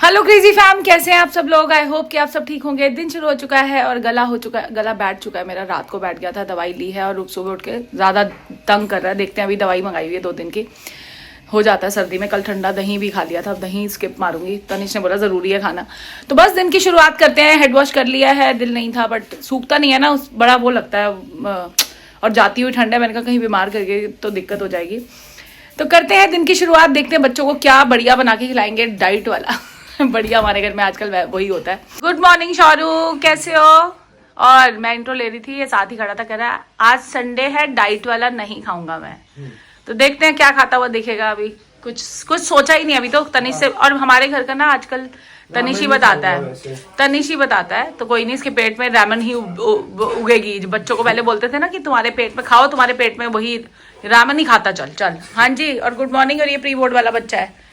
Hello crazy fam, कैसे हैं आप सब लोग। आई होप कि आप सब ठीक होंगे। दिन शुरू हो चुका है और गला बैठ चुका है मेरा। रात को बैठ गया था, दवाई ली है और सुबह उठ के ज़्यादा तंग कर रहा है। देखते हैं, अभी दवाई मंगाई हुई है 2 दिन की, हो जाता है सर्दी में। कल ठंडा दही भी खा लिया था, अब दही स्किप मारूंगी। तनिष ने बोला ज़रूरी है खाना, तो बस दिन की शुरुआत करते हैं। हेड वॉश कर लिया है, दिल नहीं था बट सूखता नहीं है ना, बड़ा वो लगता है। और जाती हुई ठंड है, मैंने कहा कहीं बीमार कर गई तो दिक्कत हो जाएगी। तो करते हैं दिन की शुरुआत, देखते हैं बच्चों को क्या बढ़िया बना के खिलाएंगे, डाइट वाला। बढ़िया हमारे घर में आजकल वही होता है। गुड मॉर्निंग शारू, कैसे हो। और मैं इंट्रो ले रही थी, ये साथ ही खड़ा था, कह रहा है आज संडे है, डाइट वाला नहीं खाऊंगा मैं। तो देखते हैं क्या खाता हुआ दिखेगा। अभी कुछ सोचा ही नहीं अभी तो। तनिष से, और हमारे घर का ना आजकल तनिष ही बताता है, तो कोई नहीं, इसके पेट में रामन ही उगेगी। बच्चों को पहले बोलते थे ना कि तुम्हारे पेट में खाओ, तुम्हारे पेट में वही रामन ही खाता। चल हाँ जी। और गुड मॉर्निंग। और ये प्री बोर्ड वाला बच्चा है,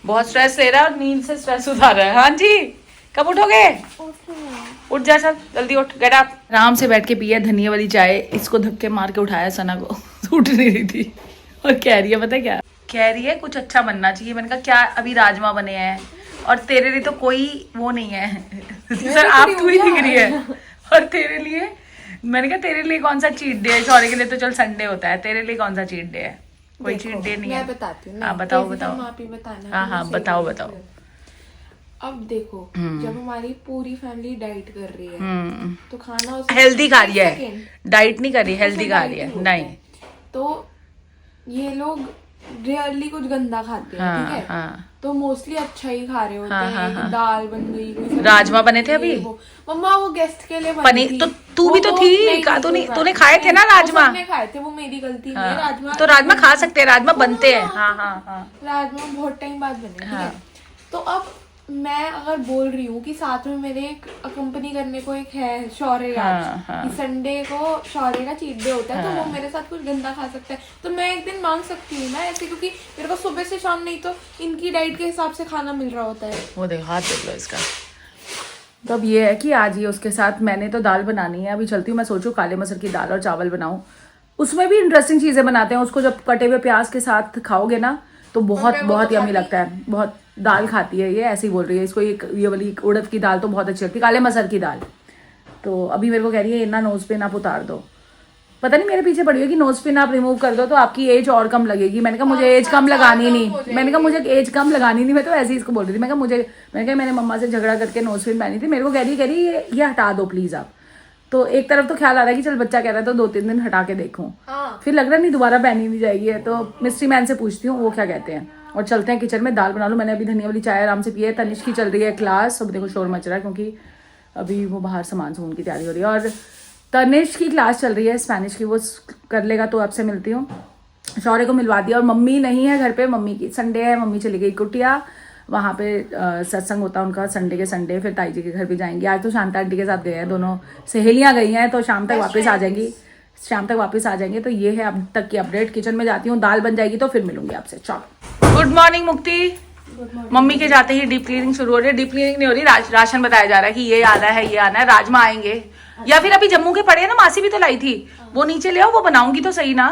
बहुत स्ट्रेस ले रहा है और नींद से स्ट्रेस उठा रहा है। हाँ जी, कब उठोगे। उठ जा, चल जल्दी उठ, गेट अप। आराम से बैठ के पिया धनिया वाली चाय। इसको धक्के मार के उठाया सना को, उठ नहीं रही थी और कह रही है, पता है क्या कह रही है, कुछ अच्छा बनना चाहिए। मैंने कहा क्या, अभी राजमा बने हैं और तेरे लिए तो कोई वो नहीं है। सर आप तू ही दिख रही है, और तेरे लिए, मैंने कहा तेरे लिए कौन सा चीट डे है। शौर्य के लिए तो चल संडे होता है, तेरे लिए कौन सा चीट डे है। कोई चीट डे नहीं है। मैं बताती हूँ। हाँ बताओ। आप ही बताना। हाँ बताओ। अब देखो, जब हमारी पूरी फैमिली डाइट कर रही है तो खाना हेल्दी खा रही है, डाइट नहीं कर रही, हेल्दी खा रही है। नहीं तो ये लोग रियरली कुछ गंदा खाते हैं, ठीक है। हाँ। तो मोस्टली अच्छा ही खा रहे होते हैं। दाल बन गई, राजमा बने थे अभी। मम्मा वो गेस्ट के लिए पनीर, तो तू भी तो थी, तूने खाए थे ना राजमा। खाए थे, वो मेरी गलती नहीं है। राजमा तो राजमा खा सकते हैं, राजमा बनते हैं। हाँ। राजमा बहुत टाइम बाद बने, ठीक है। तो अब मैं अगर बोल रही हूँ कि साथ में मेरे एक कंपनी करने को एक है शौर्य, कि संडे को शौर्य का चीट डे होता है, तो वो मेरे साथ कुछ गंदा खा सकता है, तो मैं एक दिन मांग सकती हूँ ना ऐसे, क्योंकि मेरे को सुबह से शाम नहीं तो इनकी डाइट के हिसाब से खाना मिल रहा होता है। वो देख, हाथ देख लो इसका। तो अब ये है कि आज ये उसके साथ मैंने तो दाल बनानी है, अभी चलती हूँ। मैं सोचूं काले मसर की दाल और चावल बनाऊं, उसमें भी इंटरेस्टिंग चीजें बनाते हैं। उसको जब कटे हुए प्याज के साथ खाओगे ना तो बहुत यम्मी लगता है। बहुत दाल खाती है ये, ऐसे ही बोल रही है। इसको ये वाली उड़द की दाल तो बहुत अच्छी लगती है, काले मसर की दाल। तो अभी मेरे को कह रही है ना, नोज पिन आप उतार दो। पता नहीं मेरे पीछे पड़ी है कि नोज पिन आप रिमूव कर दो तो आपकी एज और कम लगेगी। मैंने कहा मुझे एज कम लगानी नहीं, मैं तो ऐसे ही इसको बोल रही थी। मैंने कहा मैंने मम्मा से झगड़ा करके नोज पिन पहनी थी। मेरे को कह रही ये हटा दो प्लीज आप। तो एक तरफ तो ख्याल आ रहा है कि चल बच्चा कह रहा है तो 2-3 दिन हटा के देखूं। फिर लग रहा नहीं दोबारा पहनी नहीं जाएगी है, तो मिस्ट्री मैन से पूछती हूँ वो क्या कहते हैं। और चलते हैं किचन में, दाल बना लूँ। मैंने अभी धनिया वाली चाय आराम से पी है। तनिष की चल रही है क्लास, अब देखो शोर मच रहा है क्योंकि अभी वो बाहर सामान समून की तैयारी हो रही है। और तनिष की क्लास चल रही है स्पेनिश की, वो कर लेगा तो आपसे मिलती हूँ। शौर्य को मिलवा दिया। और मम्मी नहीं है घर पे, मम्मी की संडे है, मम्मी चली गई कुटिया, वहाँ पे सत्संग होता है उनका संडे के संडे। फिर ताई जी के घर भी जाएंगी। आज तो शांता आंटी के साथ गए हैं, दोनों सहेलियाँ गई हैं, तो शाम तक वापस आ जाएंगी। तो ये है अब तक की अपडेट। किचन में जाती हूँ, दाल बन जाएगी तो फिर मिलूंगी आपसे। चलो, गुड मॉर्निंग मुक्ति। मम्मी के जाते ही डीप क्लीनिंग शुरू हो रही है। डीप क्लीनिंग नहीं हो रही, राशन बताया जा रहा है कि ये आना है, राजमा आएंगे। या फिर अभी जम्मू के पड़े हैं ना, मासी भी तो लाई थी, वो नीचे ले आओ, वो बनाऊंगी तो सही ना।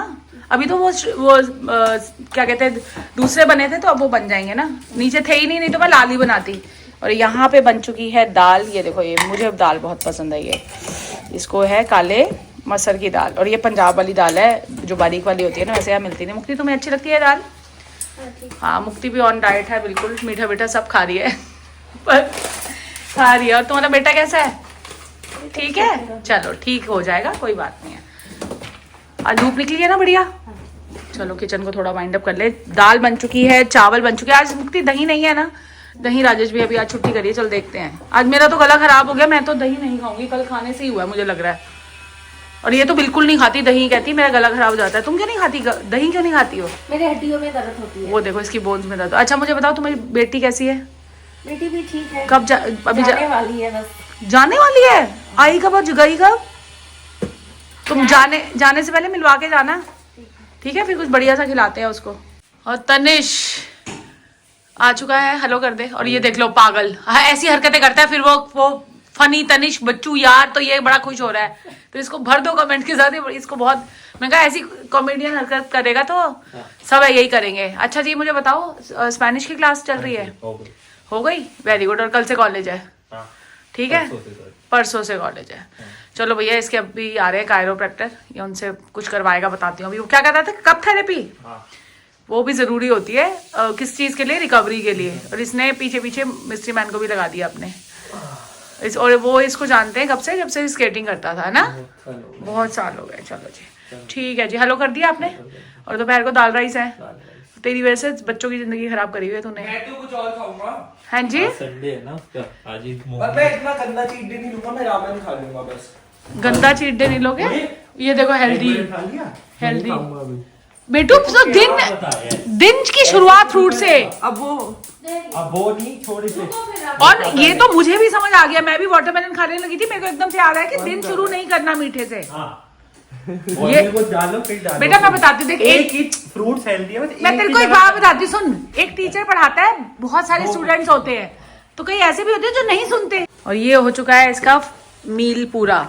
अभी तो वो क्या कहते हैं, दूसरे बने थे तो अब वो बन जाएंगे ना। नीचे थे ही नहीं तो मैं लाल ही बनाती। और यहाँ पे बन चुकी है दाल। ये देखो, ये मुझे दाल बहुत पसंद है। ये इसको है काले मसर की दाल, और ये पंजाब वाली दाल है जो बारीक वाली होती है ना, वैसे यहाँ मिलती नहीं। मुक्ति तुम्हें अच्छी लगती है दाल। हाँ, मुक्ति भी ऑन डाइट है बिल्कुल, मीठा मीठा सब खा रही है पर खा रही है। और तुम्हारा बेटा कैसा है, ठीक है। चलो ठीक हो जाएगा, कोई बात नहीं है। आज धूप निकली है ना बढ़िया। चलो किचन को थोड़ा वाइंड अप कर ले। दाल बन चुकी है, चावल बन चुके हैं। आज मुक्ति दही नहीं है ना, दही राजेश भी अभी आज छुट्टी करिए। चल देखते हैं। आज मेरा तो गला खराब हो गया, मैं तो दही नहीं खाऊंगी, कल खाने से ही हुआ है मुझे लग रहा है। और ये तो बिल्कुल नहीं खाती दही, कहती मेरा गला खराब हो जाता है। तुम क्यों नहीं खाती दही, क्यों नहीं खाती हो। मेरे हड्डियों में दर्द होती है। वो देखो इसकी बोन्स में दर्द। अच्छा मुझे बताओ, तुम्हारी बेटी कैसी है। बेटी भी ठीक है। कब अभी जाने वाली है, बस जाने वाली है। आई कब और गई कब। तुम जाने से पहले मिलवा के जाना, ठीक है। फिर कुछ बढ़िया सा खिलाते हैं उसको। और तनिष आ चुका है, हेलो कर दे। और ये देख लो पागल, हाँ ऐसी हरकतें करता है। फिर वो फनी तनिष बच्चू यार, तो ये बड़ा खुश हो रहा है, तो इसको भर दो कमेंट के साथ। इसको बहुत, मैं कहा ऐसी कॉमेडियन हरकत करेगा तो सब यही करेंगे। अच्छा जी मुझे बताओ, स्पेनिश की क्लास चल रही है, हो गई, वेरी गुड। और कल से कॉलेज है, हाँ, ठीक है, परसों से। परसों से कॉलेज है। चलो भैया, इसके अभी आ रहे हैं कायरोप्रैक्टर, ये उनसे कुछ करवाएगा, बताती हूँ अभी। वो क्या कहता था, कब थेरेपी, हाँ, वो भी जरूरी होती है किस चीज के लिए, रिकवरी के लिए। और इसने पीछे पीछे मिस्ट्री मैन को भी लगा दिया अपने और वो इसको जानते हैं कब से, जब से स्केटिंग करता था ना, बहुत साल हो गए। चलो जी, ठीक है जी। हेलो कर दिया आपने। और दोपहर को दाल राइस है। तेरी वजह से बच्चों की जिंदगी खराब करी हुई है तूने। मैं तो कुछ और खाऊंगा। हाँ जी, संडे है ना उसका, आज ही पर मैं इतना गंदा चीट डे नहीं लूंगा, मैं रामेन खा लूंगा बस। गंदा चीट डे नहीं लोगे। ये देखो हेल्दी, खा लिया, हेल्दी खाऊंगा अभी। बेटू। तो दिन की शुरुआत फ्रूट से। अब वो नहीं, छोड़ इसे। और ये तो मुझे भी समझ आ गया, मैं भी वाटरमेलन खाने लगी थी, मेरे को एकदम से याद आया कि दिन शुरू नहीं करना मीठे से। ये को डालो, फिर डालो। बेटा मैं बताती हूँ, देख एक ही फ्रूट्स हेल्दी है, बस मैं तेरे को एक बात बताती हूँ, सुन। एक टीचर पढ़ाता है, बहुत सारे स्टूडेंट्स होते हैं, तो कई ऐसे भी होते हैं जो नहीं सुनते। और ये हो चुका है इसका मील पूरा।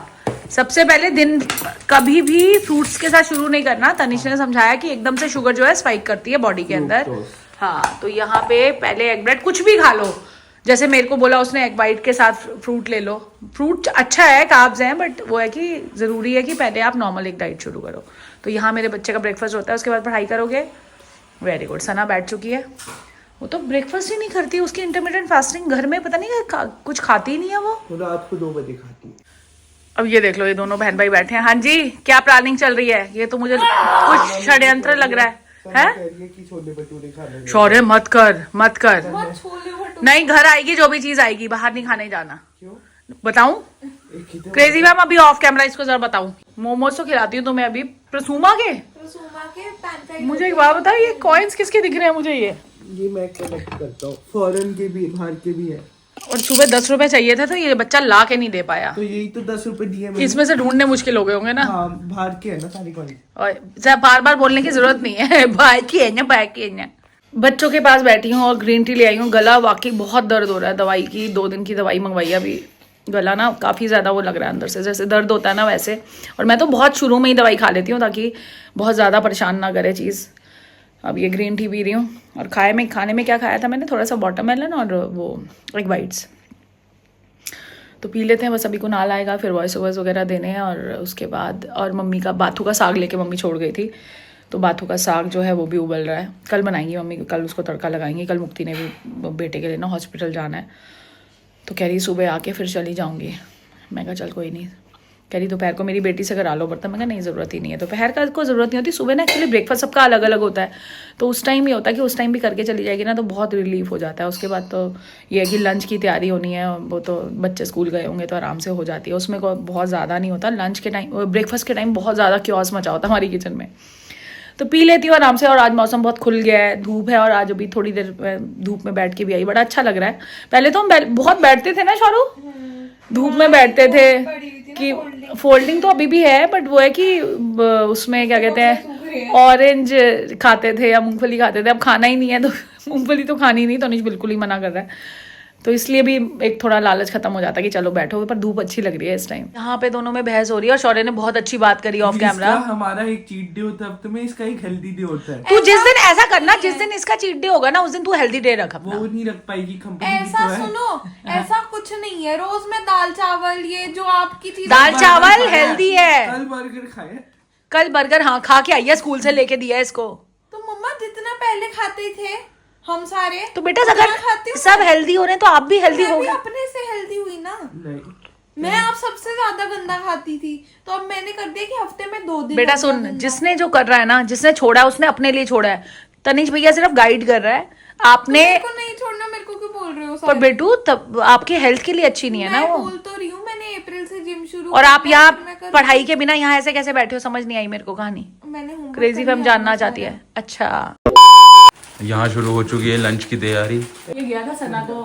सबसे पहले दिन कभी भी फ्रूट्स के साथ शुरू नहीं करना। तनिष ने समझाया कि एकदम से शुगर जो है स्पाइक करती है बॉडी के अंदर। हाँ, तो यहाँ पे पहले एग ब्रेड कुछ भी खा लो, जैसे मेरे को बोला उसने, एग वाइट के साथ फ्रूट ले लो। फ्रूट अच्छा है, कार्ब्स हैं, बट वो है कि जरूरी है कि पहले आप नॉर्मल एक डाइट शुरू करो। तो यहाँ मेरे बच्चे का ब्रेकफास्ट होता है, उसके बाद पढ़ाई करोगे। Very good. सना बैठ चुकी है, वो तो ब्रेकफास्ट ही नहीं करती, उसकी इंटरमीडिएट फास्टिंग घर में पता नहीं कुछ खाती ही नहीं है वो। रात को 2 बजे खाती है। अब ये देख लो, ये दोनों बहन भाई बैठे हैं। हाँ जी, क्या प्लानिंग चल रही है? ये तो मुझे कुछ षड्यंत्र लग रहा है। छोले भटूरे खाने। शौर्य मत कर, मत कर। छोले भटूरे नहीं, घर आएगी जो भी चीज आएगी, बाहर नहीं खाने जाना। क्यों? बताऊं? एक ही तो क्रेजी मैम, अभी ऑफ कैमरा इसको जरा बताऊं। मोमोज तो खिलाती हूँ तुम्हें अभी, प्रसूमा के। रसूमा के पैन फ्राइड। मुझे एक बात बताओ, ये कॉइन्स किसके दिख रहे हैं मुझे? ये मैं कलेक्ट करता हूँ, फॉरेन के भी, बाहर के भी है। और सुबह 10 रुपए चाहिए थे, तो ये बच्चा ला के नहीं दे पाया। तो यही तो 10 रुपए दिए मैंने। इसमें से ढूंढने मुश्किल हो गए होंगे ना। हाँ, बाहर के है ना सारी क्वालिटी। और बार बार बोलने की जरूरत नहीं है, बाहर की है ना, बाहर की है ना। बच्चों के पास बैठी हूँ और ग्रीन टी ले आई हूँ। गला वाकई बहुत दर्द हो रहा है, दवाई की 2 दिन की दवाई मंगवाई अभी। गला ना काफ़ी ज़्यादा वो लग रहा है अंदर से, जैसे दर्द होता है ना वैसे। और मैं तो बहुत शुरू में ही दवाई खा लेती हूँ ताकि बहुत ज़्यादा परेशान ना करे चीज़। अब ये ग्रीन टी पी रही हूँ। और खाने में क्या खाया था मैंने, थोड़ा सा वाटरमेलन और वो एग वाइट्स तो पी लेते हैं बस। अभी कुणाल आएगा, फिर वॉइस ओवर्स वगैरह देने हैं। और उसके बाद और मम्मी का बाथू का साग लेके मम्मी छोड़ गई थी, तो बाथू का साग जो है वो भी उबल रहा है। कल बनाएंगी मम्मी, कल उसको तड़का लगाएंगी। कल मुक्ति ने भी बेटे के लिए ना हॉस्पिटल जाना है, तो कह रही सुबह आके फिर चली जाऊँगी। मैं कहा चल कोई नहीं। कह रही दोपहर को मेरी बेटी से करा लो बर्तन। मैं कहा नहीं, ज़रूरत ही नहीं है, दोपहर का को ज़रूरत नहीं होती। सुबह ना एक्चुअली ब्रेकफास्ट सबका अलग अलग होता है, तो उस टाइम ये होता है कि उस टाइम भी करके चली जाएगी ना, तो बहुत रिलीफ हो जाता है। उसके बाद तो ये है कि लंच की तैयारी होनी है, वो तो बच्चे स्कूल गए होंगे तो आराम से हो जाती है, उसमें कोई बहुत ज़्यादा नहीं होता। लंच के टाइम, ब्रेकफास्ट के टाइम बहुत ज़्यादा क्योस मचा होता है हमारी किचन में, तो पी लेती हूँ आराम से। और आज मौसम बहुत खुल गया है, धूप है, और आज अभी थोड़ी देर धूप में बैठ के भी आई, बड़ा अच्छा लग रहा है। पहले तो हम बहुत बैठते थे ना शारू, धूप में बैठते थे कि फोल्डिंग तो अभी भी है, बट वो है कि उसमें क्या कहते हैं, ऑरेंज खाते थे या मूंगफली खाते थे। अब खाना ही नहीं है तो मूंगफली तो खानी नहीं, तो नहीं, बिल्कुल ही मना कर रहा है। तो इसलिए भी एक थोड़ा लालच खत्म हो जाता है कि चलो बैठो, पर धूप अच्छी लग रही है इस टाइम। यहाँ पे दोनों में बहस हो रही है और शौर्य ने बहुत अच्छी बात करी ऑफ कैमरा। हमारा एक चीट डे होता है, अब तुम्हें इसका एक हेल्दी डे होता है। तू जिस दिन ऐसा करना, जिस दिन इसका चीट डे होगा ना, उस दिन तू हेल्दी डे रख अपना। वो नहीं रख पाएगी कंपनी। ऐसा सुनो, ऐसा कुछ नहीं है। रोज में दाल चावल, ये जो आपकी चीज, दाल चावल हेल्दी है। कल बर्गर खाए, कल बर्गर हाँ खा के आई है, स्कूल से लेके दिया है इसको। तो मम्मा जितना पहले खाते थे हम सारे, तो बेटा अगर सब हेल्दी हो रहे हैं तो आप भी हेल्दी हो मैं भी अपने से हेल्दी हुई ना। नहीं मैं आप सबसे ज्यादा गंदा खाती थी, तो अब मैंने कर दिया कि हफ्ते में 2 दिन। बेटा सुन, जिसने जो कर रहा है ना, जिसने छोड़ा है उसने अपने लिए छोड़ा है। तनिष भैया सिर्फ गाइड कर रहा है, आपने मेरे को नहीं छोड़ना। मेरे को क्यों बोल रहे हो? पर बेटू तब आपके हेल्थ के लिए अच्छी नहीं है ना वो। बोल तो रही हूँ, मैंने अप्रैल से जिम शुरू और आप किया, यहाँ फिर मैं कर- पढ़ाई के बिना यहाँ ऐसे कैसे बैठे हो, समझ नहीं आई मेरे को कहानी। मैंने homework क्रेजी कर फैम लिया जानना अपना चाहती है। अच्छा, यहाँ शुरू हो चुकी है लंच की तैयारी। ये गया था सना को,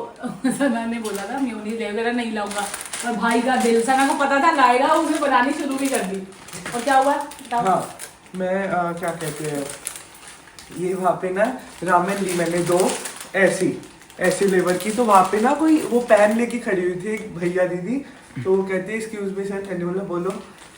सना ने बोला था मेयोनीज वगैरह नहीं लाऊंगा, और भाई का दिल, सना को पता था लाएगा, उसने बनानी शुरू भी कर दी। और क्या हुआ? हाँ, मैं क्या कहते हैं, ये वहाँ पे ना रामेन ली मैंने 2 ऐसी फ्लेवर की। तो वहाँ पे ना कोई वो पैन लेके खड़ी हुई थी एक भैया दीदी, तो वो कहते एक्सक्यूज मी सर, मैंने बोला बोलो।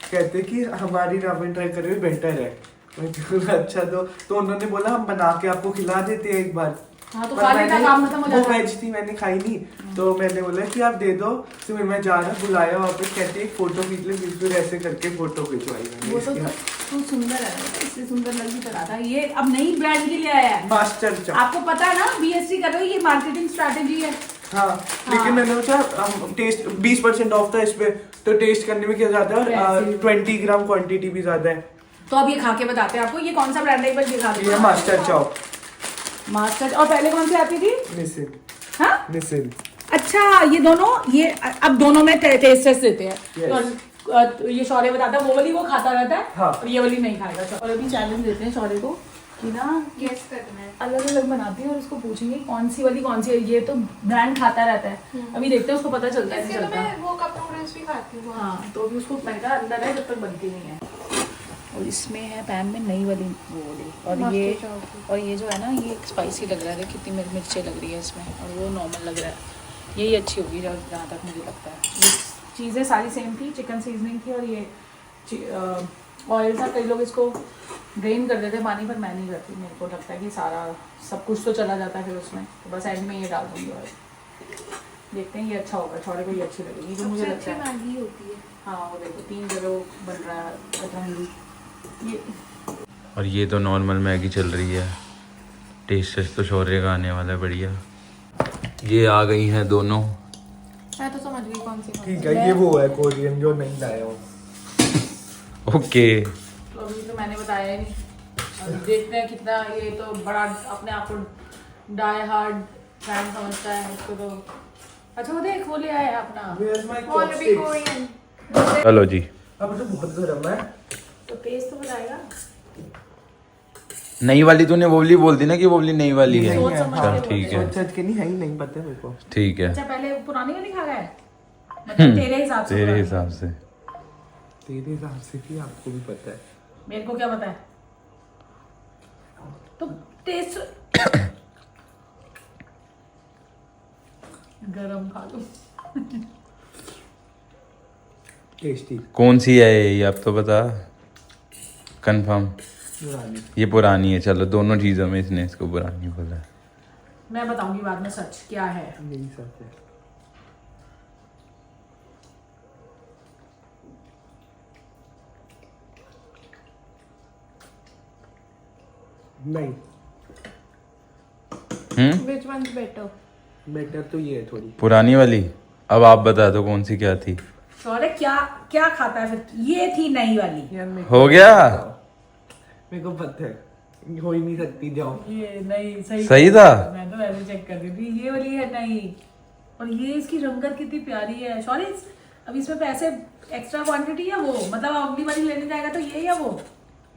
कहते कि हमारी रामेन ट्राई कर रही है, बेटर है। मैं बोला अच्छा। तो उन्होंने बोला हम बना के आपको खिला देते हैं एक बार। हाँ, तो पर खा लेता, मैंने- काम खत्म हो वो जाता। वेज थी, मैंने खाई नहीं, तो मैंने बोला कि आप दे दो। तो मैं जा रहा, बुलाया वापस, कहते एक फोटो खींच ले, फिर ऐसे करके फोटो खिंचवाई मैंने वो तो इसके हाथ। तू सुंदर है, इसलिए सुंदर लग भी तो रहा था। ये अब नई ब्रांड के लिए आया है, मास्टर चाप। आपको पता है ना, BSc कर रहे हो, ये मार्केटिंग स्ट्रैटेजी है। हाँ, लेकिन मैंने सोचा टेस्ट 20% ऑफ था इस पे, तो टेस्ट करने में क्या ज्यादा है, 20 ग्राम क्वांटिटी भी ज्यादा है। तो अब ये खा के बताते हैं आपको, ये कौन सा ब्रांड है, एक बार दिखा ये दो। Master chop master. और पहले कौन सी आती थी? निसिन। हाँ, निसिन। अच्छा, ये दोनों, ये अब दोनों में टेस्ट टेस्ट देते हैं। Yes. तो ये शौर्य बताता है, वो वाली वो खाता रहता है, हाँ। और ये वाली नहीं खाएगा। और अभी चैलेंज देते हैं शौर्य को कि ना गेस करना है। अलग अलग बनाती है और उसको पूछेंगे कौन सी वाली कौन सी है। ये तो ब्रांड खाता रहता है, अभी देखते हैं उसको पता चलता है नहीं इसके तो चलता। मैं वो कप नूडल्स भी खाती हूँ। हाँ, तो अभी उसको मैदा अंदर है जब तक बनती नहीं है। और इसमें है पैन में नई वाली वो वाली, और ये जो है ना, ये स्पाइसी लग रहा है, कितनी मिर्चें लग रही है इसमें, और वो नॉर्मल लग रहा है। यही अच्छी होगी जहाँ तक मुझे लगता है। ये चीज़ें सारी सेम थी, चिकन सीजनिंग थी, और ये ऑयल था। कई लोग इसको ड्रेन कर देते पानी, पर मैं नहीं करती। मेरे को लगता है कि सारा सब कुछ तो चला जाता है फिर उसमें, तो बस एंड में ये डाल दूँगी। और देखते हैं, ये अच्छा होगा, छोड़े को ये अच्छी लगेगी जो मुझे लगता है। मैगी होती है। हाँ, वो देखो 3 जगह बन रहा है कटहल। ये और ये तो नॉर्मल मैगी चल रही है। टेस्ट तो शौर्य का आने वाला है बढ़िया। ये आ गई हैं दोनों। मैं तो समझ गई कौन सी ठीक है, ये वो है कोरियन जो नहीं लाया हूँ। ओके, तो अभी तो मैंने बताया ही नहीं। अब देखते हैं कितना ये तो बड़ा अपने आप को डाई हार्ड फैन समझता है इसको तो। अच्छा, वो देख, वो ले आया है अपना Where's my वाला भी chopsticks? कोरियन। चलो जी। अब तो बहुत गर्म है। तो टेस्ट तो बताएगा। नई वाली तूने वो वाली बोल दी ना कि वो वाली नई वाली है। सोच समझ चल के ठीक है, सोच सच के नहीं है, ही नहीं पता मेरे को। ठीक है, अच्छा, पहले पुरानी वाली खा गया है, मतलब तेरे हिसाब से तेरे पुरानी। हिसाब से। तेरे हिसाब से भी आपको भी पता है। मेरे को क्या पता है, तो टेस्ट गरम खा लो। टेस्टी। कौन सी है ये अब तो बता कंफर्म। पुरानी। ये पुरानी है, चलो दोनों चीजों में इसने इसको पुरानी बोला है। मैं बताऊंगी बाद में सच क्या है। यही सच है। नहीं, Which one's better? बेटर तो ये है थोड़ी। पुरानी वाली। अब आप बता दो कौन सी क्या थी। शौर्य क्या क्या खाता है फिर? ये थी नई वाली। यार मेरे हो गया। मेरे को पता है, हो ही नहीं सकती, जाओ। ये नहीं सही था। मैं तो ऐसे चेक कर रही थी, ये वाली है नहीं। और ये इसकी रंगत कितनी प्यारी है। सॉरी, अब इसमें पैसे एक्स्ट्रा क्वांटिटी है वो, मतलब अगली बारी लेने जाएगा तो ये या वो,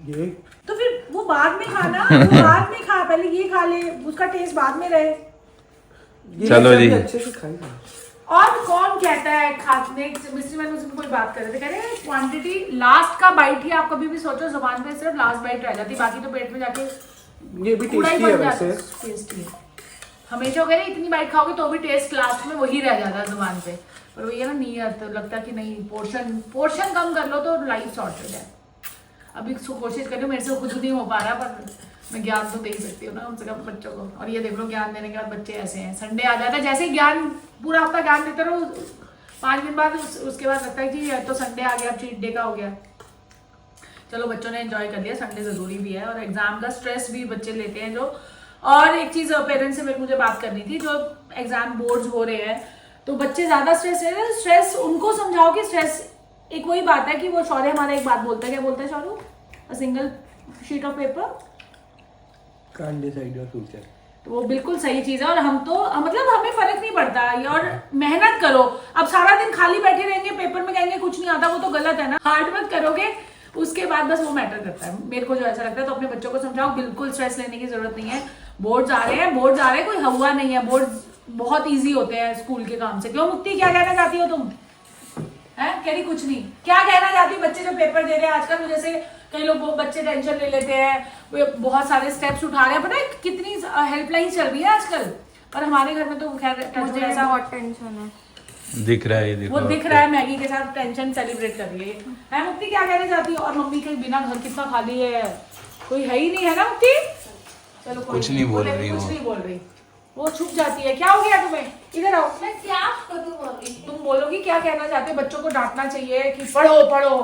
ये तो फिर वो बाद में खाना, वो बाद में खा, पहले ये खा ले, उसका टेस्ट बाद में रहे। चलो सभी जी। अच्छे से खाई ना। और कौन कहता है खाने मिस्त्री मैन उसमें कोई बात कर रहे थे, कह रहे क्वांटिटी लास्ट का बाइट ही आप कभी भी सोचो, जुबान पे सिर्फ लास्ट बाइट रह जाती, बाकी तो पेट में जाके ये भी पूरा ही टेस्टी है बन जाता वैसे। है। टेस्टी है हमेशा, कह रहे इतनी बाइट खाओगे तो भी टेस्ट लास्ट में वही रह जाता है जुबान पे, पर वो ये ना नियत लगता कि नहीं, पोर्शन कम कर लो तो लाइफ सॉर्टेड है। अभी कोशिश कर रही हूँ, मेरे से खुद नहीं हो पा रहा, पर मैं ज्ञान तो दे ही सकती हूँ ना कम से कम बच्चों को। और ये देख लो, ज्ञान देने के बाद बच्चे ऐसे हैं, संडे आ जाता है, जैसे ही ज्ञान पूरा हफ्ता ज्ञान देते रहो, 5 दिन बाद उसके बाद लगता है कि तो संडे आ गया, चीट डे का हो गया। चलो, बच्चों ने एंजॉय कर लिया, संडे जरूरी भी है, और एग्जाम का स्ट्रेस भी बच्चे लेते हैं जो। और एक चीज पेरेंट्स से मुझे बात करनी थी, जो एग्जाम बोर्ड्स हो रहे हैं तो बच्चे ज्यादा स्ट्रेस ले रहे हैं, स्ट्रेस उनको समझाओ कि स्ट्रेस एक वही बात है कि वो शौर्य हमारा एक बात बोलता है, क्या बोलता है Shaurya, a single sheet of paper Can't decide your future. तो वो बिल्कुल सही चीज है। और हम तो मतलब हमें फर्क नहीं पड़ता, और मेहनत करो। अब सारा दिन खाली बैठे रहेंगे, पेपर में कहेंगे कुछ नहीं आता, वो तो गलत है ना। हार्ड वर्क करोगे, उसके बाद बस वो मैटर करता है, मेरे को जो ऐसा लगता है। तो अपने बच्चों को समझाओ, बिल्कुल स्ट्रेस लेने की जरूरत नहीं है। बोर्ड्स आ रहे हैं, कोई हुआ नहीं है, बोर्ड बहुत ईजी होते हैं स्कूल के काम से। क्यों मुक्ति, क्या कहना चाहती हो तुम? है कह रही कुछ नहीं, क्या कहना चाहती हो? बच्चे जो पेपर दे रहे हैं आजकल, मुझे से कई लोग बच्चे टेंशन ले लेते हैं, वो बहुत सारे स्टेप्स उठा रहे हैं, पता है कितनी हेल्पलाइन चल रही है आजकल। पर हमारे घर में तो खैर मुझे ऐसा बहुत टेंशन है। दिख रहा है, ये वो देखो दिख रहा है, मैगी के साथ टेंशन सेलिब्रेट कर रही है मुक्ति, क्या कहना चाहती हो? और मम्मी के बिना घर कितना खाली है, कोई है ही नहीं, है ना मुक्ति? चलो, कुछ नहीं बोल रही कुछ वो। नहीं बोल रही। वो छुप जाती है। क्या हो गया तुम्हें? इधर आओ। मैं क्या करूं अभी? तुम बोलोगी क्या कहना चाहते हो? बच्चों को डांटना चाहिए कि पढ़ो पढ़ो।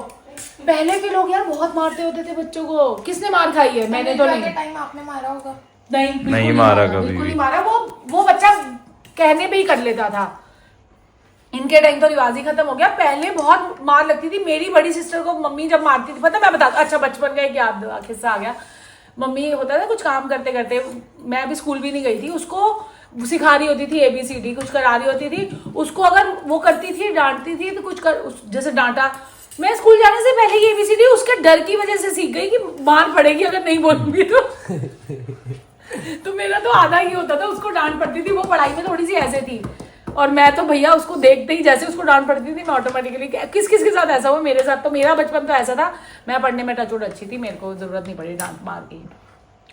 पहले के लोग यार बहुत मारते होते थे बच्चों को। किसने मार खाई है? मैंने तो नहीं। टाइम आपने मारा होगा? नहीं, बिल्कुल नहीं मारा कभी बिल्कुल भी। नहीं मारा। वो बच्चा कहने पे ही कर लेता था। इनके टाइम तो रिवाज ही खत्म हो गया। पहले बहुत मार लगती थी। मेरी बड़ी सिस्टर को मम्मी जब मारती थी, पता मैं बता, अच्छा बचपन का एक याद किस्सा आ गया। मम्मी होता था कुछ काम करते करते, मैं अभी स्कूल भी नहीं गई थी, उसको सिखा रही होती थी ABCD, कुछ करा रही होती थी उसको। अगर वो करती थी, डांटती थी तो कुछ जैसे डांटा, मैं स्कूल जाने से पहले ही ABCD उसके डर की वजह से सीख गई कि मार पड़ेगी अगर नहीं बोलूंगी तो मेरा तो आधा ही होता था। उसको डांट पड़ती थी, वो पढ़ाई में थोड़ी सी ऐसे थी, और मैं तो भैया उसको देखते ही जैसे उसको डांट पड़ती थी मैं ऑटोमेटिकली, किस किस के साथ ऐसा हुआ? मेरे साथ तो, मेरा बचपन तो ऐसा था। मैं पढ़ने में टचवुड अच्छी थी, मेरे को जरूरत नहीं पड़ी डांट मार की।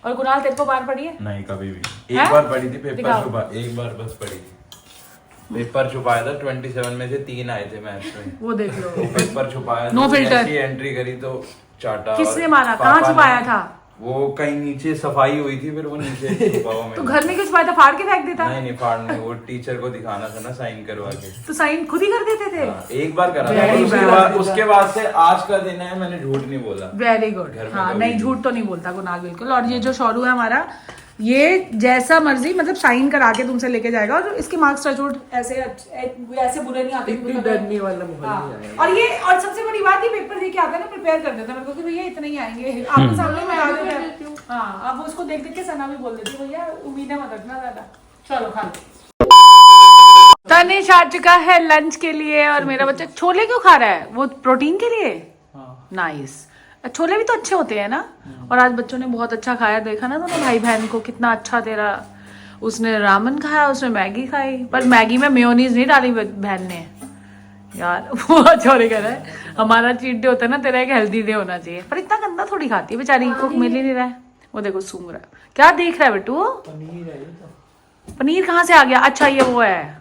और कुणाल तेरे को मार पड़ी है? नहीं कभी भी। हैं? एक बार पड़ी थी पेपर दिखाओ। छुपा, एक बार बस पड़ी थी। पेपर छुपाया था, 27 में से 3 आए थे मैथ्स में। वो देख लो। तो पेपर छुपाया, No तो filter। जैसी एंट्री करी तो चाटा। किसने और मारा? पापा कहाँ ने- छुपाया था? वो कहीं नीचे सफाई हुई थी, फिर वो नीचे छुपा हुआ तो मैंने। घर में क्यों छुपाया था? फाड़ के फेंक देता? नहीं फाड़ने, वो टीचर को दिखाना था ना साइन करवा के। तो साइन खुद ही कर देते थे? हाँ, एक बार करा था, Very और bad। उसके बाद से आज का दिन है, मैंने झूठ नहीं बोला। Very good. घर में हाँ, कभी नहीं नहीं। झूठ तो नहीं बोलता कुणाल बिल्कुल। और ये जो शौरू है हमारा, ये जैसा मर्जी मतलब साइन करा के तुमसे लेके जाएगा, और इसके मार्क्स टचवुड ऐसे ऐसे बुरे नहीं आते। इतनी डरने वाला माहौल नहीं आया। और ये, और सबसे बड़ी बात, ये पेपर दे के आता है ना, प्रिपेयर कर देता है मेरे को कि भैया इतने ही आएंगे आपके सामने में आ देता है। हाँ, अब उसको देख देख के सना भी बोल देती है भैया उम्मीदें मत रखना ज्यादा। चलो खा लो। तनिष आ चुका है लंच के लिए, और मेरा बच्चा छोले क्यों खा रहा है? वो प्रोटीन के लिए। नाइस। छोले भी तो अच्छे होते हैं ना। और आज बच्चों ने बहुत अच्छा खाया, देखा ना दोनों भाई बहन को कितना अच्छा। तेरा उसने रामन खाया, उसने मैगी खाई, पर मैगी में मेयोनीज नहीं डाली बहन ने यार। वो छोरे कह रहा है हमारा चीट डे होता है ना, तेरा एक हेल्दी डे होना चाहिए। पर इतना गंदा थोड़ी खाती है बेचारी को, मिल ही नहीं रहा है। वो देखो सूंघ रहा है। क्या देख रहा है बेटू? पनीर कहाँ से आ गया? अच्छा ये वो है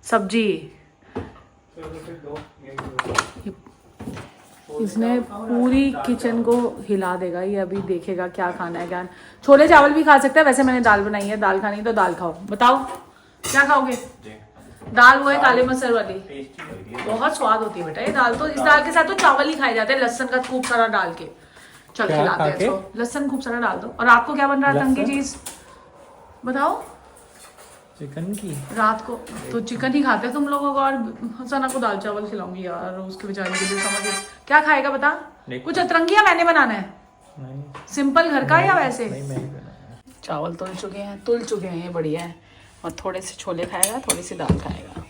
सब्जी। इसने पूरी किचन को हिला देगा ये, अभी देखेगा क्या खाना है क्या। छोले चावल भी खा सकता है वैसे। मैंने दाल बनाई है, दाल खानी तो दाल खाओ। बताओ क्या खाओगे? दाल वो है काले मसर वाली, बहुत स्वाद होती है बेटा ये दाल। तो इस दाल के साथ तो चावल ही खाए जाते हैं, लहसुन का खूब सारा डाल के। चल खिलाते हैं इसको, लहसुन खूब सारा डाल दो। और आपको क्या बन रहा है तंग की चीज बताओ? चिकन की रात को तो चिकन ही खाते हैं तुम लोगों को, और सना को दाल चावल खिलाऊंगी यार, उसके बेचारे के लिए समझ। क्या खाएगा बता? कुछ अतरंगिया मैंने बनाना है? नहीं, सिंपल घर का या वैसे? नहीं मैं नहीं बनाया। चावल तुल चुके हैं ये बढ़िया है। और थोड़े से छोले खाएगा, थोड़ी सी दाल खाएगा।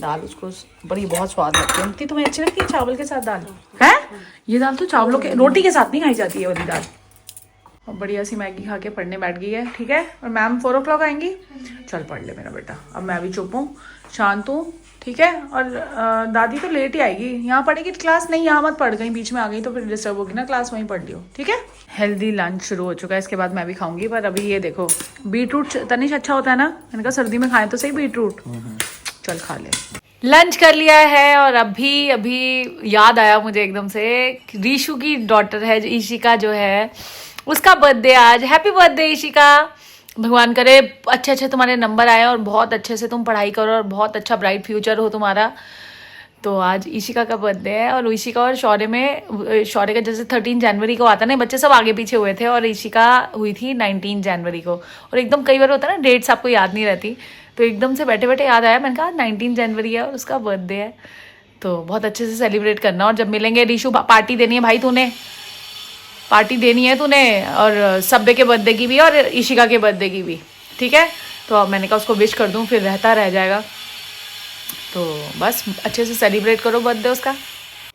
दाल उसको बड़ी बहुत स्वाद लगती है। तुम्हें अच्छी लगती है चावल के साथ दाल? है ये दाल तो चावलों के, रोटी के साथ नहीं खाई जाती है वाली दाल। और बढ़िया सी मैगी खा के पढ़ने बैठ गई है, ठीक है। और मैम 4 o'clock आएंगी। चल पढ़ ले मेरा बेटा, अब मैं भी चुप हूँ, शांत हूँ, ठीक है। और दादी तो लेट ही आएगी। यहाँ पढ़ेगी क्लास? नहीं यहाँ मत पढ़ गई, बीच में आ गई तो फिर डिस्टर्ब होगी ना क्लास, वहीं पढ़ लियो, ठीक है। हेल्दी लंच शुरू हो चुका है, इसके बाद मैं भी खाऊंगी। पर अभी ये देखो बीटरूट तनिष अच्छा होता है ना, मैंने कहा सर्दी में खाएं तो सही बीटरूट। चल खा ले। लंच कर लिया है, और अभी याद आया मुझे एकदम से, रीशु की डॉटर है ईशिका जो है, उसका बर्थडे आज। हैप्पी बर्थडे ईशिका, भगवान करे अच्छे तुम्हारे नंबर आए और बहुत अच्छे से तुम पढ़ाई करो और बहुत अच्छा ब्राइट फ्यूचर हो तुम्हारा। तो आज ईशिका का बर्थडे है, और ईशिका और शौर्य का जैसे 13 जनवरी को आता है ना, बच्चे सब आगे पीछे हुए थे, और ईशिका हुई थी 19 जनवरी को। और एकदम कई बार होता है ना डेट्स आपको याद नहीं रहती, तो एकदम से बैठे बैठे याद आया, मैंने कहा 19 जनवरी है और उसका बर्थडे है, तो बहुत अच्छे से सेलिब्रेट करना। और जब मिलेंगे रीशु, पार्टी देनी है भाई, तूने पार्टी देनी है तूने, और सब्बे के बर्थडे की भी और ईशिका के बर्थडे की भी, ठीक है। तो अब मैंने कहा उसको विश कर दूं, फिर रहता रह जाएगा। तो बस अच्छे से सेलिब्रेट करो बर्थडे उसका।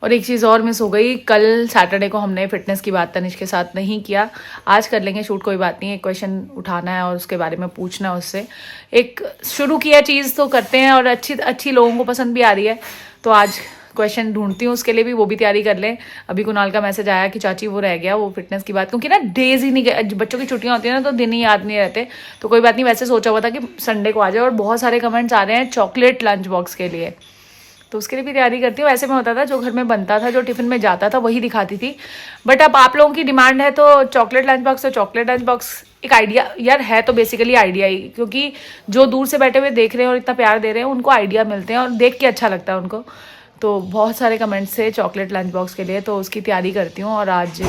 और एक चीज़ और मिस हो गई, कल सैटरडे को हमने फिटनेस की बात तनिष के साथ नहीं किया। आज कर लेंगे शूट, कोई बात नहीं। एक क्वेश्चन उठाना है और उसके बारे में पूछना है उससे। एक शुरू किया चीज़ तो करते हैं, और अच्छी लोगों को पसंद भी आ रही है, तो आज क्वेश्चन ढूंढती हूँ उसके लिए भी, वो भी तैयारी कर लें। अभी कुणाल का मैसेज आया कि चाची वो रह गया वो फिटनेस की बात, क्योंकि ना डेज ही नहीं गए, बच्चों की छुट्टियां होती है ना तो दिन ही याद नहीं रहते। तो कोई बात नहीं, वैसे सोचा हुआ था कि संडे को आ जाए। और बहुत सारे कमेंट्स आ रहे हैं चॉकलेट लंच बॉक्स के लिए, तो उसके लिए भी तैयारी करती हूँ। वैसे में होता था जो घर में बनता था, जो टिफिन में जाता था वही दिखाती थी, बट अब आप लोगों की डिमांड है तो चॉकलेट लंच बॉक्स, तो चॉकलेट लंच बॉक्स एक आइडिया यार है, तो बेसिकली आइडिया ही, क्योंकि जो दूर से बैठे हुए देख रहे हैं और इतना प्यार दे रहे हैं उनको आइडिया मिलते हैं और देख के अच्छा लगता है उनको। तो बहुत सारे कमेंट्स थे चॉकलेट लंच बॉक्स के लिए, तो उसकी तैयारी करती हूँ और आज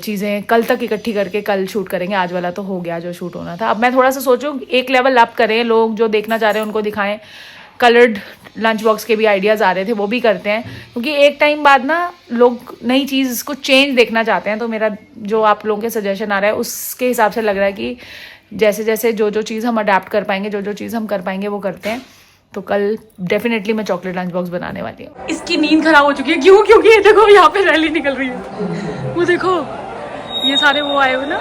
चीज़ें कल तक इकट्ठी करके कल शूट करेंगे। आज वाला तो हो गया जो शूट होना था। अब मैं थोड़ा सा सोचूं एक लेवल अप करें, लोग जो देखना चाह रहे हैं उनको दिखाएं। कलर्ड लंच बॉक्स के भी आइडियाज़ आ रहे थे, वो भी करते हैं, क्योंकि एक टाइम बाद ना लोग नई चीज़ को चेंज देखना चाहते हैं। तो मेरा जो आप लोगों के सजेशन आ रहा है उसके हिसाब से लग रहा है कि जैसे जैसे जो जो चीज़ हम अडेप्ट कर पाएंगे, जो जो चीज़ हम कर पाएंगे वो करते हैं। तो कल डेफिनेटली मैं चॉकलेट लंच बॉक्स बनाने वाली हूँ। इसकी नींद खराब हो चुकी है, क्यों? क्योंकि ये देखो यहाँ पे रैली निकल रही है, वो देखो ये सारे वो आए हुए ना,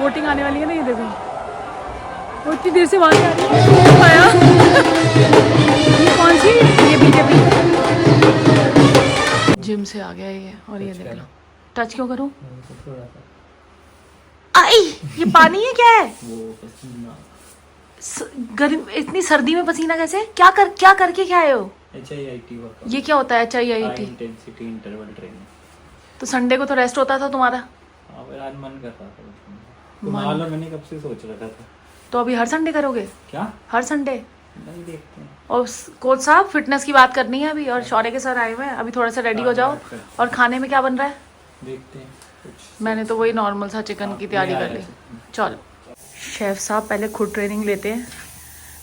वोटिंग आने वाली है ना, ये देखो वो इतनी देर से वहाँ से आ रही है। आया ये कौन सी, ये बीजेपी जिम से आ गया ये। और ये देख लो, टच क्यों करूँ? आई ये पानी है क्या है? गर्मी इतनी सर्दी में पसीना कैसे? क्या करके क्या आए हो? HIIT work. ये क्या होता है HIIT? Intensity interval training. तो संडे को तो रेस्ट होता था तुम्हारा। हाँ पर आज मन कर रहा था, तो मालूम मैंने कब से सोच रखा था। तो अभी हर संडे करोगे? क्या हर संडे? नहीं, देखते हैं। और कोच साहब फिटनेस की बात करनी है अभी, और शौर्य के सर आए हुए हैं, अभी थोड़ा सा रेडी हो जाओ। और खाने में क्या बन रहा है? देखते हैं कुछ। मैंने तो वही नॉर्मल सा चिकन की तैयारी कर ली। चलो शेफ़ साहब पहले खुद ट्रेनिंग लेते हैं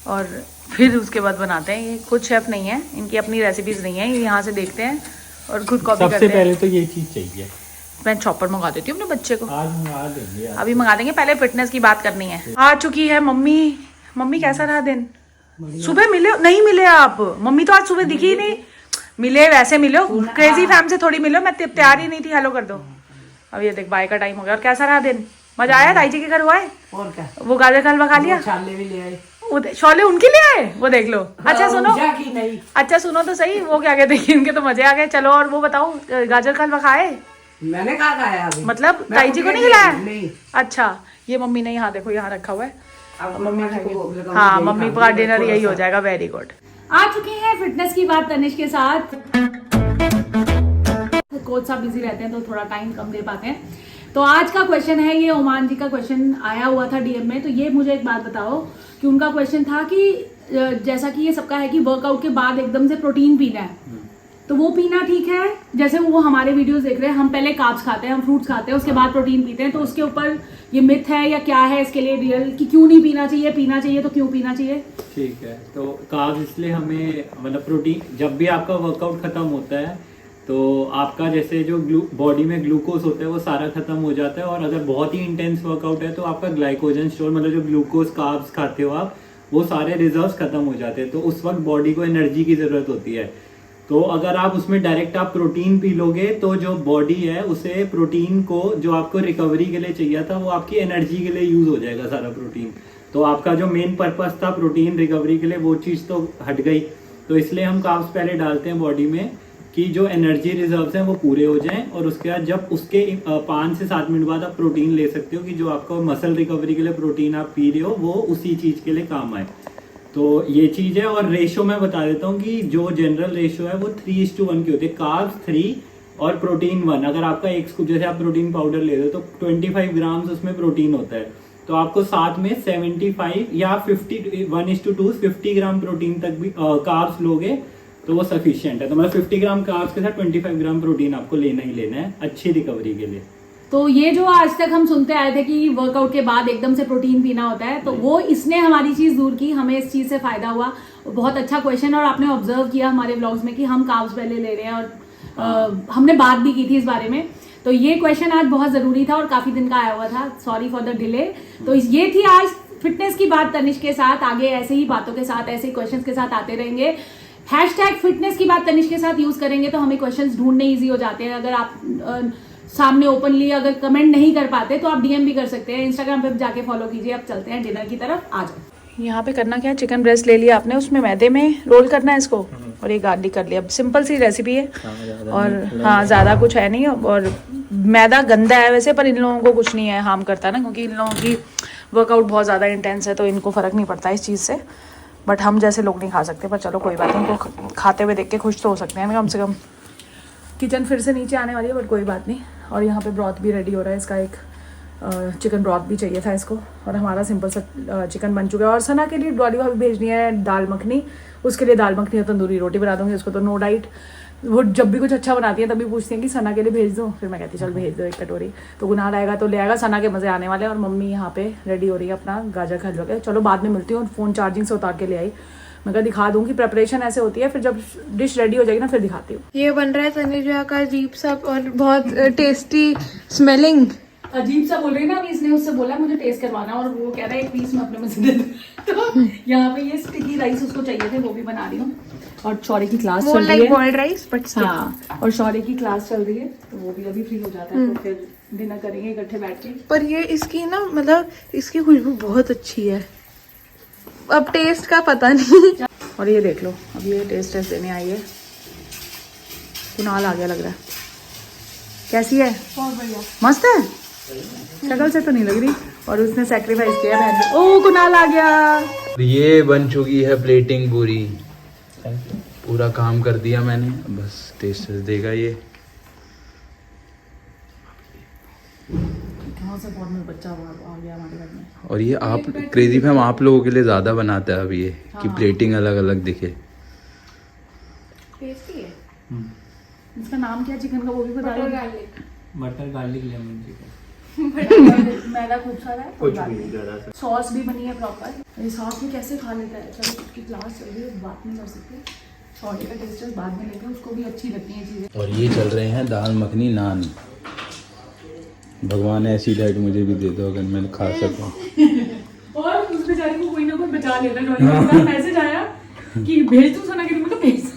और फिर उसके बाद बनाते हैं। ये खुद शेफ़ नहीं है, इनकी अपनी रेसिपीज़ नहीं है, ये यहाँ से देखते हैं और खुद कॉपी करते हैं। सबसे पहले तो ये चीज़ चाहिए। मैं चॉपर मंगा देती हूँ अपने बच्चे को। आज मंगा देंगे यार। अभी मंगा देंगे, पहले फिटनेस की बात करनी है। आ चुकी है मम्मी। मम्मी कैसा रहा दिन? सुबह मिले नहीं मिले आप? मम्मी तो आज सुबह दिखी ही नहीं। मिले वैसे मिलो, क्रेजी फैम से थोड़ी मिलो, मैं तैयार ही नहीं थी। हेलो कर दो। अब ये देख बाय का टाइम हो गया। और कैसा रहा दिन? मजा आया? ताई जी के घर हुआ है? और क्या, वो गाजर का हलवा खा लिया? छाले भी ले आए। वो शौले उनके लिए आए, वो देख लो। अच्छा सुनो, ऊर्जा की नहीं। अच्छा सुनो तो सही, वो क्या कहते हैं, इनके तो मजे आ गए। चलो और वो बताओ, गाजर का हलवा खाए? मैंने कहा खाया अभी, मतलब मैं ताई जी को उनके नहीं लिए खिलाया? नहीं। अच्छा ये मम्मी ने यहाँ देखो यहाँ रखा हुआ है, अब मम्मी को खाएगी। हाँ मम्मी का डिनर यही हो जाएगा। Very good. आ चुके हैं फिटनेस की बात तनिष के साथ। कोच साहब बिजी रहते हैं तो थोड़ा टाइम कम दे पाते हैं। तो आज का क्वेश्चन है, ये ओमान जी का क्वेश्चन आया हुआ था डीएम में। तो ये मुझे एक बात बताओ कि उनका क्वेश्चन था कि जैसा कि ये सबका है कि वर्कआउट के बाद एकदम से प्रोटीन पीना है, तो वो पीना ठीक है? जैसे वो हमारे वीडियोस देख रहे हैं, हम पहले कार्ब्स खाते हैं, हम फ्रूट्स खाते हैं, उसके बाद प्रोटीन पीते हैं, तो उसके ऊपर ये मिथ है या क्या है इसके लिए रियल कि क्यों नहीं पीना चाहिए? पीना चाहिए तो क्यों पीना चाहिए? ठीक है, तो कार्ब्स इसलिए हमें, मतलब प्रोटीन जब भी आपका वर्कआउट खत्म होता है तो आपका जैसे जो बॉडी में ग्लूकोज होता है वो सारा खत्म हो जाता है। और अगर बहुत ही इंटेंस वर्कआउट है तो आपका ग्लाइकोजन स्टोर, मतलब जो ग्लूकोज कार्ब्स खाते हो आप, वो सारे रिजर्व्स खत्म हो जाते हैं। तो उस वक्त बॉडी को एनर्जी की ज़रूरत होती है। तो अगर आप उसमें डायरेक्ट आप प्रोटीन पी लोगे तो जो बॉडी है उसे प्रोटीन को, जो आपको रिकवरी के लिए चाहिए था, वो आपकी एनर्जी के लिए यूज़ हो जाएगा सारा प्रोटीन। तो आपका जो मेन पर्पस था प्रोटीन रिकवरी के लिए, वो चीज़ तो हट गई। तो इसलिए हम कार्ब्स पहले डालते हैं बॉडी में कि जो एनर्जी रिजर्व्स हैं वो पूरे हो जाएं। और उसके बाद जब उसके 5 से 7 मिनट बाद आप प्रोटीन ले सकते हो कि जो आपको मसल रिकवरी के लिए प्रोटीन आप पी रहे हो वो उसी चीज़ के लिए काम आए। तो ये चीज़ है। और रेशो मैं बता देता हूँ कि जो जनरल रेशो है वो 3:1 की होती है। कार्ब्स 3 और प्रोटीन 1। अगर आपका एक स्कूप, जैसे आप प्रोटीन पाउडर ले रहे हो तो 25 ग्राम्स उसमें प्रोटीन होता है, तो आपको साथ में 75 या 1:2 50 ग्राम प्रोटीन तक भी कार्ब्स लोगे तो वो सफिशिएंट है। तो मतलब 50 ग्राम कार्ब्स के साथ 25 ग्राम प्रोटीन आपको लेना ही लेना है अच्छी रिकवरी के लिए। तो ये जो आज तक हम सुनते आए थे कि वर्कआउट के बाद एकदम से प्रोटीन पीना होता है, तो वो इसने हमारी चीज दूर की, हमें इस चीज से फायदा हुआ। बहुत अच्छा क्वेश्चन, और आपने ऑब्जर्व किया हमारे व्लॉग्स में कि हम कार्ब्स पहले ले रहे हैं, और हमने बात भी की थी इस बारे में। तो ये क्वेश्चन आज बहुत जरूरी था और काफी दिन का आया हुआ था। Sorry for the delay. तो ये थी आज फिटनेस की बात तनिष के साथ। आगे ऐसे ही बातों के साथ, ऐसे क्वेश्चन के साथ आते रहेंगे। #फिटनेस की बात तनिष के साथ यूज करेंगे तो हमें क्वेश्चंस ढूंढने इजी हो जाते हैं। अगर आप सामने ओपनली अगर कमेंट नहीं कर पाते तो आप डीएम भी कर सकते हैं। इंस्टाग्राम पे जाके फॉलो कीजिए। अब चलते हैं डिनर की तरफ, आ जाओ। यहाँ पे करना क्या है, चिकन ब्रेस्ट ले लिया आपने, उसमें मैदे में रोल करना है इसको, और ये गार्लिक कर लिया। सिंपल सी रेसिपी है, और हाँ ज़्यादा कुछ है नहीं। और मैदा गंदा है वैसे, पर इन लोगों को कुछ नहीं है, हार्म करता ना, क्योंकि इन लोगों की वर्कआउट बहुत ज़्यादा इंटेंस है, तो इनको फ़र्क नहीं पड़ता इस चीज़ से। बट हम जैसे लोग नहीं खा सकते, पर चलो कोई बात नहीं, उनको खाते हुए देख के खुश तो हो सकते हैं कम से कम। किचन फिर से नीचे आने वाली है, बट कोई बात नहीं। और यहाँ पे ब्रॉथ भी रेडी हो रहा है इसका, एक चिकन ब्रॉथ भी चाहिए था इसको, और हमारा सिंपल सा चिकन बन चुका है। और सना के लिए डॉली भाभी भेजनी है दाल मखनी, उसके लिए दाल मखनी और तंदूरी रोटी बना दूँगी, उसको तो नो डाइट। वो जब भी कुछ अच्छा बनाती है तभी पूछती हैं कि सना के लिए भेज दूँ, फिर मैं कहती चल भेज दो 1 कटोरी, तो गुनाह आएगा तो ले आएगा। सना के मज़े आने वाले हैं। और मम्मी यहाँ पे रेडी हो रही है अपना गाजर का हलवा के। चलो बाद में मिलती हूँ, फ़ोन चार्जिंग से उतार के ले आई। मैं कहा दिखा दूँगी, प्रेपरेशन ऐसे होती है, फिर जब डिश रेडी हो जाएगी ना फिर दिखाती हूँ। ये बन रहा है तनुजा का अजीब सा और बहुत टेस्टी स्मेलिंग। अजीब सा बोल रही है ना, अभी इसने उससे बोला मुझे टेस्ट करवाना, और वो कह रहा है 1 पीस में अपने में से दे दो। तो यहाँ पे ये स्टिकी राइस उसको चाहिए थे, वो भी बना रही हूँ। और शौर्य की क्लास चल रही है, बॉइल्ड राइस बट हाँ, और शौर्य की क्लास चल रही है, तो वो भी अभी फ्री हो जाता है, तो फिर डिनर करेंगे इकट्ठे बैठ के। पर ये इसकी ना मतलब इसकी खुशबू बहुत अच्छी है, अब टेस्ट का पता नहीं। और ये देख लो, अब ये टेस्ट देने आई है, कुनाल आ गया लग रहा है। कैसी है? बहुत बढ़िया। मस्त है, शक्ल से तो नहीं लग रही। और उसने सेक्रीफाइस किया बहन। ओ कुनाल आ गया। ये बन चुकी है प्लेटिंग पूरी, पूरा काम कर दिया मैंने, बस टेस्ट देगा ये। कहाँ से बहुत में बच्चा आ गया हमारे घर में। और ये आप क्रेजी फैम आप लोगों के लिए ज्यादा बनाता है अब ये, कि प्लेटिंग अलग अलग दिखे। टेस्टी है। इसका नाम क्या चिकन का वो भी बता दो। मटर गार्लिक लेमन चिकन। मैदा खूब सारा है, सॉस भी बनी है प्रॉपर। ये सॉस भी कैसे खा लेता है। चलो उसकी क्लास चल रही है, बात नहीं कर सकते। शौर्य का टेस्ट बाद में लेते हैं, उसको भी अच्छी लगती हैं चीज़ें। और ये चल रहे हैं दाल मखनी नान। भगवान ऐसी डाइट मुझे भी दे दो अगर मैं खा सकूं। और उस बेचारे को कोई ना कोई बचा लेता है। मैसेज आया कि भेज दूं सना के लिए, मतलब भेज।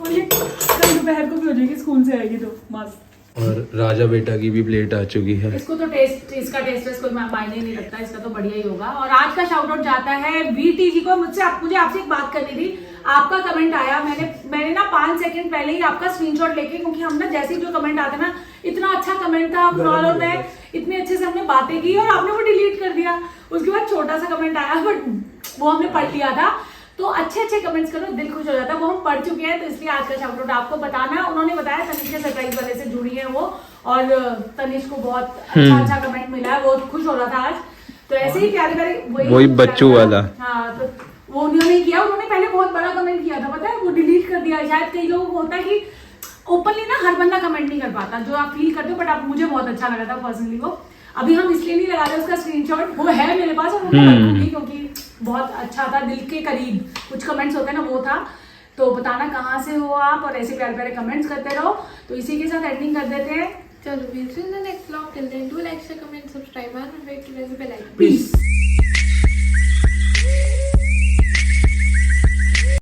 और ये कल दोपहर को भी हो जाएगी, स्कूल से आएगी तो मस्त। और राजा बेटा की भी प्लेट आ चुकी है। इसको तो टेस्ट, इसका टेस्ट कोई मायने नहीं रखता, इसका तो बढ़िया ही होगा। और आज का शाउट आउट जाता है वीटी जी को। मुझे आपसे एक बात करनी थी। आपका कमेंट आया, मैंने ना 5 सेकंड पहले ही आपका स्क्रीनशॉट लेके, क्योंकि हम ना जैसे ही जो कमेंट आता ना, इतना अच्छा कमेंट था, कुणाल और मैं इतने अच्छे से हमने बातें की और आपने वो डिलीट कर दिया। उसके बाद छोटा सा कमेंट आया, बट वो हमने पढ़ लिया था। तो अच्छे कमेंट्स करो, दिल खुश हो जाता है। वो हम पढ़ चुके हैं, तो इसलिए आज का शाउट आउट आपको बताना। उन्होंने बताया तनिष के सरप्राइज वाले से जुड़ी है वो, और तनिष को बहुत अच्छा कमेंट मिला है, वो खुश हो रहा था आज। तो ऐसे ही प्यारे प्यारे वही बच्चों वाला। हाँ, तो वो उन्होंने किया। उन्होंने पहले बहुत बड़ा कमेंट किया था, पता है, वो डिलीट कर दिया। शायद कई लोगों को होता है कि ओपनली ना हर बंदा कमेंट नहीं कर पाता जो आप फील करते हो, बट आप मुझे बहुत अच्छा लगा था पर्सनली वो। अभी हम इसलिए नहीं लगा रहे उसका स्क्रीनशॉट, वो है मेरे पास और मैं रखूंगी, क्योंकि बहुत अच्छा था, दिल के करीब कुछ कमेंट्स होते हैं ना, वो था। तो बताना कहाँ से हो आप, और ऐसे प्यारे प्यारे कमेंट्स करते रहो। तो इसी के साथ एंडिंग कर देते हैं। चलो, we'll see you in the next vlog. Till then, do like, share, comment, subscribe, and don't forget to press the bell icon. Peace.